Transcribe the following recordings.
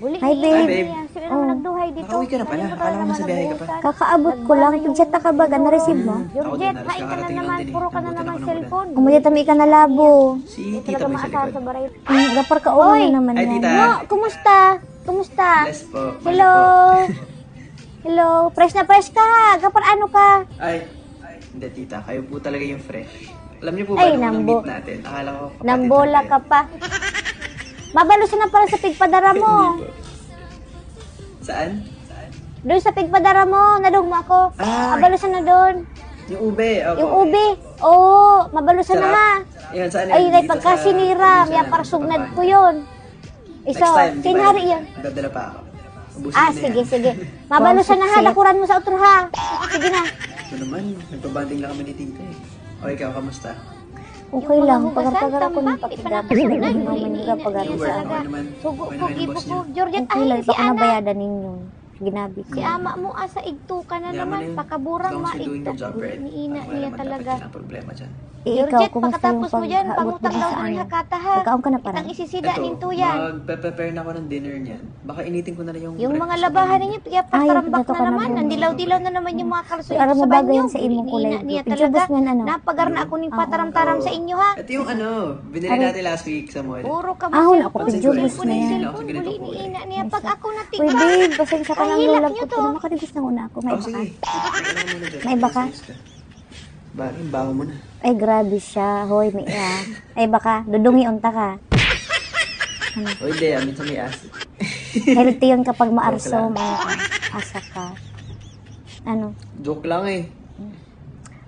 Buli Hi, ni babe. Ian yan. Sila naman nagduhay dito. Nakauwi ka na pala. Akala ko nasa biyahe ka pa. Kakaabot ko lang. Pag-chat ka ba? Na-receive mo? Georgette, hain ka na naman. Puro ka na naman cellphone. Umulit tami ka na labo. Si Hindi tita talaga mo sa maasahan likod. sa baray. Gapar ka ulo na naman Ay, yan. tita. No, kumusta? Kumusta? Bless po. Hello. Hello. Fresh na fresh ka ha. Gapar ano ka? Ay, hindi tita. Kayo po talaga yung fresh. Alam niyo po ba Ay, nung nambo. meet natin? Akala ko kapatid Nambola lang ka kayo. pa. Mabalusan na pala sa pigpadara mo. Hindi po. Saan? Doon sa pigpadara mo. Nadugma ako. Ah. Mabalusan na doon. Yung ube. Opo. Yung ubi. Oo, mabalusan na ha. Yan, saan Ay, yan? nay Dito pagkasiniram. sa- Yan, para sugnad ko yun. Next Isa, time, di ba? sinari yan. Dadala pa ako. Ubusin Ah, mo na sige, yan. sige. Mabalusan na ha. Dakuran mo sa utro ha. Sige na. Ito naman, nagpabanding lang kami ni tita eh. O ikaw, kamusta? Okay lang. Pagar-pagar ako ng tambak, pakidag. ipanapasunan, Naman iniinit nila pagar niya sa talaga. akin. naman. Sugo Okay ko, naman yung gibo boss ko. niyo. Georgette, Okay lang. ay, Ipa si ko Ana. nabayadan ninyo. Ginabi ko. Si ama mo asa igto ka na Yaman naman. na yun. Pakaburang As long as you're doing maigto. your job right. Iniina Wala niya naman talaga. dapat yun ang problema dyan. Eh, ikaw, Georgette, kumusta yung pagkatapos mo dyan, pag-aabot mo pangutang daw sa doon ano? hakata ha. Pagkaon ka na parang. Itang isisida ninto yan. magpe-prepare na ako ng dinner niyan. Baka initin ko na lang yung Yung mga breakfast labahan namin. ninyo, kaya Ay, patarambak pinato na ka na naman. ba? Nandilaw-dilaw na naman yung mga kalso Aram mo sa bagay banyo. yan sa imong kulay. Iniina niya Picture talaga. bus mo yan, ano? Napagar na ako ng Oo. pataram-taram sa inyo ha. Ito yung ano, binili natin last week sa mall. Puro ka Ahon ba ako, cellphone? picture bus Cellphone na na yan. cellphone. Buli ni ina niya. Pag ako Uy, natigba. babe, pasensya ka lang Ay, hilak lulab niyo ko. to. Makatigis na una ako. May Oh, baka. sige. Teka lang muna dyan. May baka? Bakit? Baho mo na. Ay, grabe siya. Hoy, may iya. Ay, baka. Dudungi unta ka. O hindi, amin sa may acid. Healthy yun kapag Joke maarso. lang. Asa ka. Ano? Joke lang eh.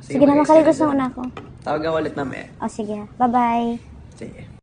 Sige na, makaligos na una ako. Tawagan ulit mamaya. O, sige. Bye-bye. Sige.